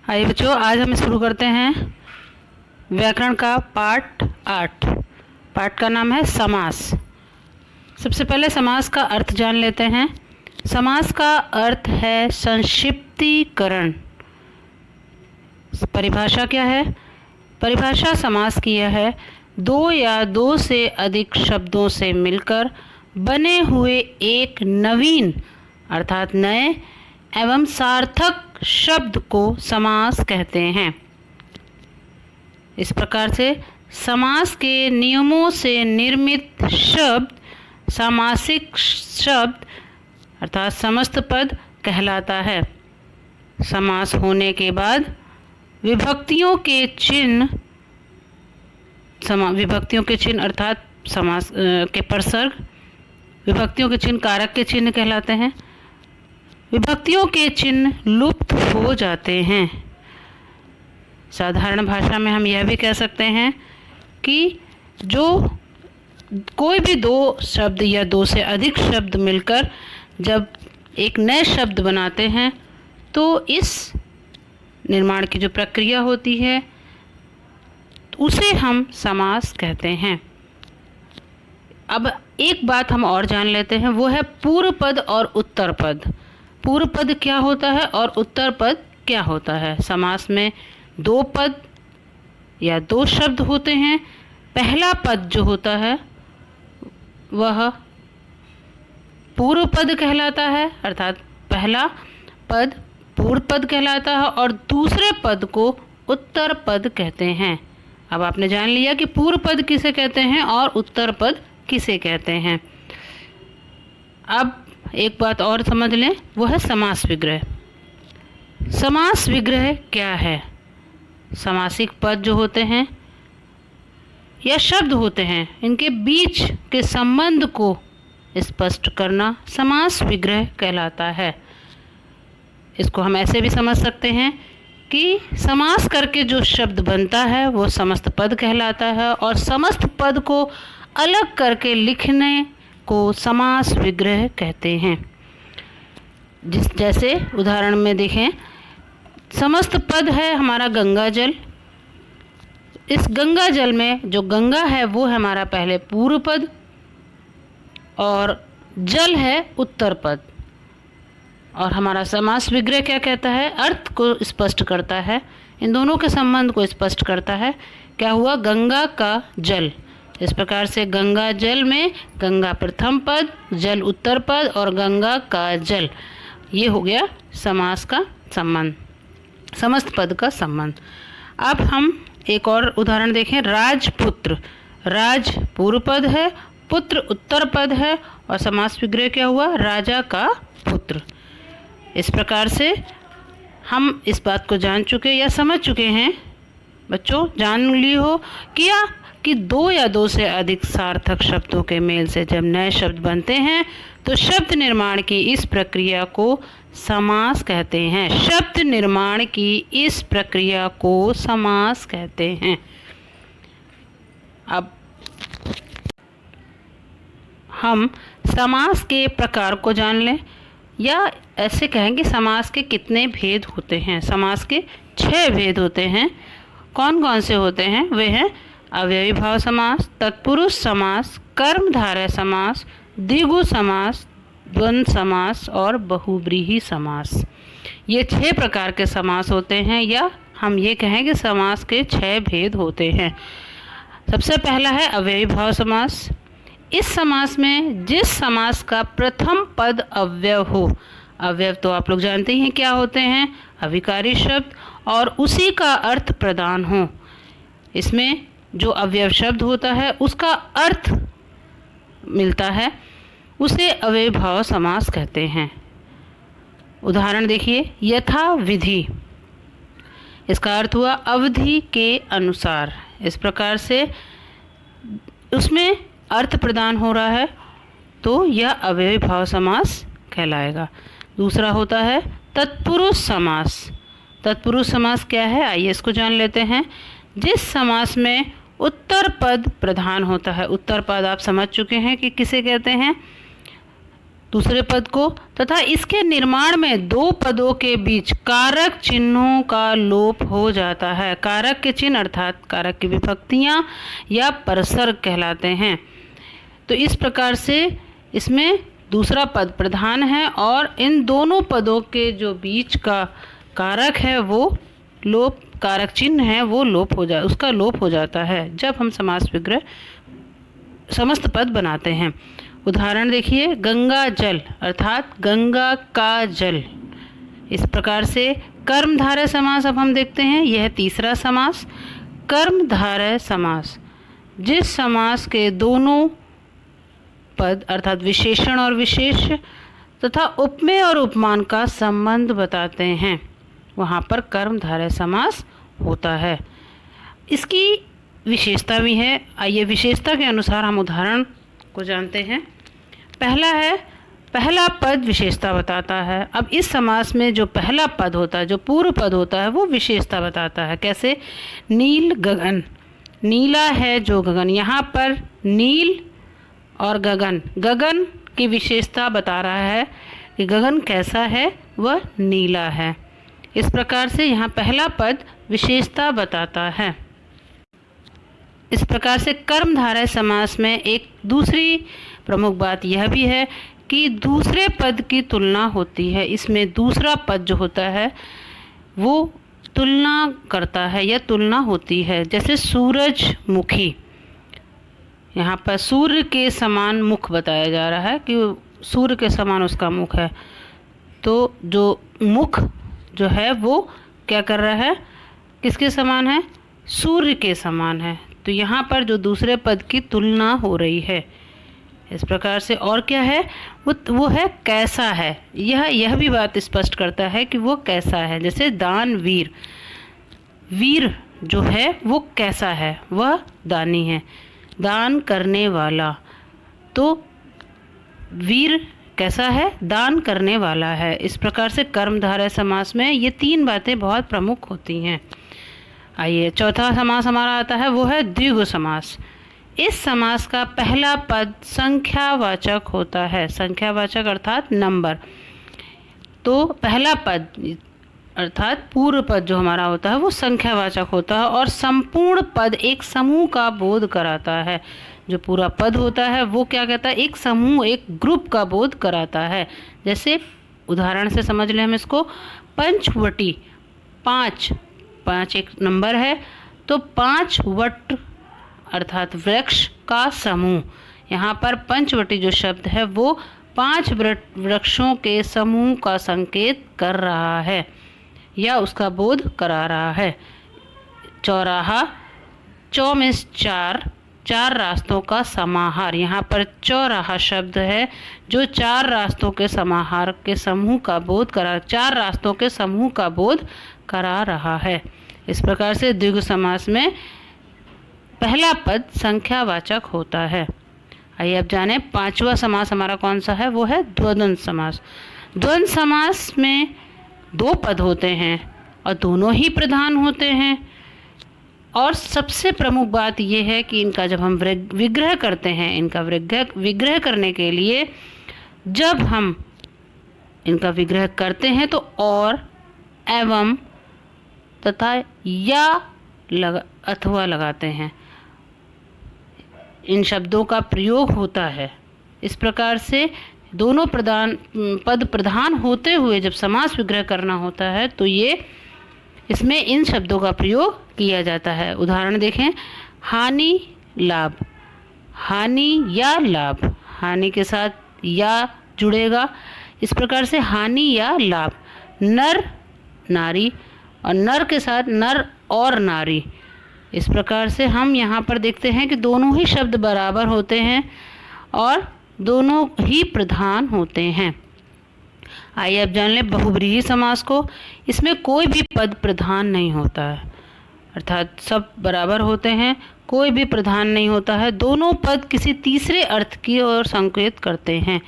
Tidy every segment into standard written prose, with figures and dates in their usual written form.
आइए बच्चों, आज हम शुरू करते हैं व्याकरण का पाठ 8। पाठ का नाम है समास। सबसे पहले समास का अर्थ जान लेते हैं। समास का अर्थ है संक्षिप्तीकरण। परिभाषा क्या है? परिभाषा समास की यह है, दो या दो से अधिक शब्दों से मिलकर बने हुए एक नवीन अर्थात नए एवं सार्थक शब्द को समास कहते हैं। इस प्रकार से समास के नियमों से निर्मित शब्द सामासिक शब्द अर्थात समस्त पद कहलाता है। समास होने के बाद विभक्तियों के चिन्ह अर्थात समास के परसर्ग, विभक्तियों के चिन्ह कारक के चिन्ह कहलाते हैं। विभक्तियों के चिन्ह लुप्त हो जाते हैं। साधारण भाषा में हम यह भी कह सकते हैं कि जो कोई भी दो शब्द या दो से अधिक शब्द मिलकर जब एक नए शब्द बनाते हैं तो इस निर्माण की जो प्रक्रिया होती है उसे हम समास कहते हैं। अब एक बात हम और जान लेते हैं, वो है पूर्व पद और उत्तर पद। पूर्व पद क्या होता है और उत्तर पद क्या होता है? समास में दो पद या दो शब्द होते हैं। पहला पद जो होता है वह पूर्व पद कहलाता है, अर्थात पहला पद पूर्व पद कहलाता है और दूसरे पद को उत्तर पद कहते हैं। अब आपने जान लिया कि पूर्व पद किसे कहते हैं और उत्तर पद किसे कहते हैं। अब एक बात और समझ लें, वो है समास विग्रह। समास विग्रह क्या है? समासिक पद जो होते हैं या शब्द होते हैं, इनके बीच के संबंध को स्पष्ट करना समास विग्रह कहलाता है। इसको हम ऐसे भी समझ सकते हैं कि समास करके जो शब्द बनता है वो समस्त पद कहलाता है और समस्त पद को अलग करके लिखने को समास विग्रह कहते हैं। जैसे उदाहरण में देखें, समस्त पद है हमारा गंगा जल। इस गंगा जल में जो गंगा है वो है हमारा पहले पूर्व पद और जल है उत्तर पद। और हमारा समास विग्रह क्या कहता है? अर्थ को स्पष्ट करता है, इन दोनों के संबंध को स्पष्ट करता है। क्या हुआ? गंगा का जल। इस प्रकार से गंगा जल में गंगा प्रथम पद, जल उत्तर पद और गंगा का जल, ये हो गया समास का संबंध, समस्त पद का संबंध। अब हम एक और उदाहरण देखें, राजपुत्र। राज पूर्व पद है, पुत्र उत्तर पद है और समास विग्रह क्या हुआ? राजा का पुत्र। इस प्रकार से हम इस बात को जान चुके या समझ चुके हैं बच्चों, जान ली हो क्या कि दो या दो से अधिक सार्थक शब्दों के मेल से जब नए शब्द बनते हैं तो शब्द निर्माण की इस प्रक्रिया को समास कहते हैं। शब्द निर्माण की इस प्रक्रिया को समास कहते हैं। अब हम समास के प्रकार को जान लें, या ऐसे कहेंगे समास के कितने भेद होते हैं। समास के 6 भेद होते हैं। कौन कौन से होते हैं? वे हैं अव्ययी भाव समास, तत्पुरुष समास, कर्मधारय समास, द्विगु समास, द्वंद्व समास और बहुव्रीहि समास। ये 6 प्रकार के समास होते हैं, या हम ये कहेंगे समास के 6 भेद होते हैं। सबसे पहला है अव्ययी भाव समास। इस समास में जिस समास का प्रथम पद अव्यय हो, अव्यय तो आप लोग जानते ही हैं क्या होते हैं, अविकारी शब्द, और उसी का अर्थ प्रदान हो। इसमें जो अव्यय शब्द होता है उसका अर्थ मिलता है, उसे अव्ययी भाव समास कहते हैं। उदाहरण देखिए, यथा विधि, इसका अर्थ हुआ अवधि के अनुसार। इस प्रकार से उसमें अर्थ प्रदान हो रहा है तो यह अव्ययी भाव समास कहलाएगा। दूसरा होता है तत्पुरुष समास। तत्पुरुष समास क्या है? आइए इसको जान लेते हैं। जिस समास में उत्तर पद प्रधान होता है, उत्तर पद आप समझ चुके हैं कि किसे कहते हैं? दूसरे पद को, तथा इसके निर्माण में दो पदों के बीच कारक चिन्हों का लोप हो जाता है। कारक के चिन्ह अर्थात कारक की विभक्तियां या परसर्ग कहलाते हैं। तो इस प्रकार से इसमें दूसरा पद प्रधान है और इन दोनों पदों के जो बीच का कारक है वो लोप, कारक चिन्ह है वो उसका लोप हो जाता है जब हम समास विग्रह समस्त पद बनाते हैं। उदाहरण देखिए, गंगा जल अर्थात गंगा का जल। इस प्रकार से कर्मधारय समास अब हम देखते हैं। यह तीसरा समास कर्मधारय समास, जिस समास के दोनों पद अर्थात विशेषण और विशेष तथा उपमेय और उपमान का संबंध बताते हैं, वहाँ पर कर्मधारय समास होता है। इसकी विशेषता भी है। आइए विशेषता के अनुसार हम उदाहरण को जानते हैं। पहला पद विशेषता बताता है। अब इस समास में जो पहला पद होता है, जो पूर्व पद होता है, वो विशेषता बताता है। कैसे? नील गगन, नीला है जो गगन, यहाँ पर नील और गगन, गगन की विशेषता बता रहा है कि गगन कैसा है, वह नीला है। इस प्रकार से यहाँ पहला पद विशेषता बताता है। इस प्रकार से कर्मधारय समास में एक दूसरी प्रमुख बात यह भी है कि दूसरे पद की तुलना होती है। इसमें दूसरा पद जो होता है वो तुलना करता है या तुलना होती है। जैसे सूरजमुखी, यहाँ पर सूर्य के समान मुख बताया जा रहा है कि सूर्य के समान उसका मुख है। तो जो मुख जो है वो क्या कर रहा है, किसके समान है? सूर्य के समान है। तो यहाँ पर जो दूसरे पद की तुलना हो रही है। इस प्रकार से और क्या है, वो है कैसा है। यह भी बात स्पष्ट करता है कि वो कैसा है। जैसे दानवीर, वीर जो है वो कैसा है, वह दानी है, दान करने वाला। तो वीर कैसा है? दान करने वाला है। इस प्रकार से कर्मधारय समास में ये तीन बातें बहुत प्रमुख होती हैं। आइए चौथा समास हमारा आता है, वो है द्विगु समास। इस समास का पहला पद संख्यावाचक होता है। संख्यावाचक अर्थात नंबर। तो पहला पद अर्थात पूर्व पद जो हमारा होता है वो संख्यावाचक होता है और संपूर्ण पद एक समूह का बोध कराता है। जो पूरा पद होता है वो क्या कहता है? एक समूह, एक ग्रुप का बोध कराता है। जैसे उदाहरण से समझ लें हम इसको, पंचवटी, पाँच एक नंबर है, तो 5 वट अर्थात वृक्ष का समूह। यहाँ पर पंचवटी जो शब्द है वो 5 वृक्षों के समूह का संकेत कर रहा है या उसका बोध करा रहा है। चौराहा, चौ में 4 रास्तों का समाहार। यहाँ पर चौराहा शब्द है जो 4 रास्तों के समाहार के समूह का बोध करा, 4 रास्तों के समूह का बोध करा रहा है। इस प्रकार से द्विगु समास में पहला पद संख्यावाचक होता है। आइए अब जाने पांचवा समास हमारा कौन सा है, वो है द्वंद्व समास। द्वंद्व समास में 2 पद होते हैं और दोनों ही प्रधान होते हैं। और सबसे प्रमुख बात यह है कि इनका जब हम विग्रह करते हैं, इनका विग्रह करने के लिए जब हम इनका विग्रह करते हैं तो और, एवं तथा या अथवा लगाते हैं। इन शब्दों का प्रयोग होता है। इस प्रकार से दोनों पद प्रधान होते हुए जब समास विग्रह करना होता है तो इसमें इन शब्दों का प्रयोग किया जाता है। उदाहरण देखें, हानि लाभ, हानि या लाभ, हानि के साथ या जुड़ेगा। इस प्रकार से हानि या लाभ। नर नारी और नर के साथ नर और नारी। इस प्रकार से हम यहाँ पर देखते हैं कि दोनों ही शब्द बराबर होते हैं और दोनों ही प्रधान होते हैं। आइए अब जान लें बहुव्रीहि समास को। इसमें कोई भी पद प्रधान नहीं होता है, अर्थात सब बराबर होते हैं, कोई भी प्रधान नहीं होता है। दोनों पद किसी तीसरे अर्थ की ओर संकेत करते हैं।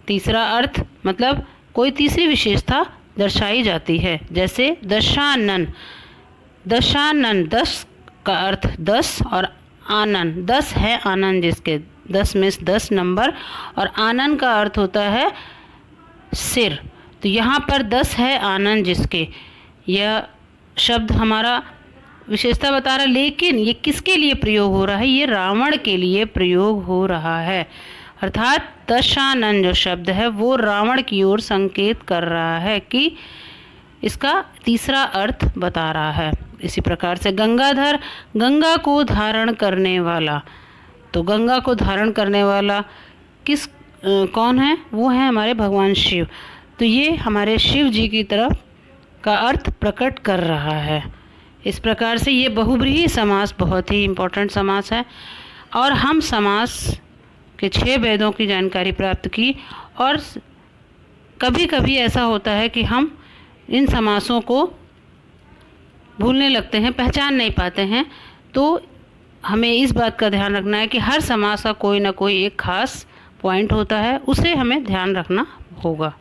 तीसरा अर्थ मतलब कोई तीसरी विशेषता दर्शाई जाती है। जैसे दशानन, दशानन 10 का अर्थ 10 और आनन 10 है, आनंद जिसके 10 में 10 नंबर, और आनन का अर्थ होता है सिर। तो यहाँ पर 10 है आनन जिसके, यह शब्द हमारा विशेषता बता रहा है, लेकिन ये किसके लिए प्रयोग हो रहा है? ये रावण के लिए प्रयोग हो रहा है। अर्थात दशानन जो शब्द है वो रावण की ओर संकेत कर रहा है कि इसका तीसरा अर्थ बता रहा है। इसी प्रकार से गंगाधर, गंगा को धारण करने वाला। तो गंगा को धारण करने वाला कौन है? वो है हमारे भगवान शिव। तो ये हमारे शिव जी की तरफ का अर्थ प्रकट कर रहा है। इस प्रकार से ये बहुव्रीहि समास बहुत ही इम्पोर्टेंट समास है, और हम समास के 6 भेदों की जानकारी प्राप्त की। और कभी कभी ऐसा होता है कि हम इन समासों को भूलने लगते हैं, पहचान नहीं पाते हैं। तो हमें इस बात का ध्यान रखना है कि हर समास का कोई ना कोई एक खास पॉइंट होता है, उसे हमें ध्यान रखना होगा।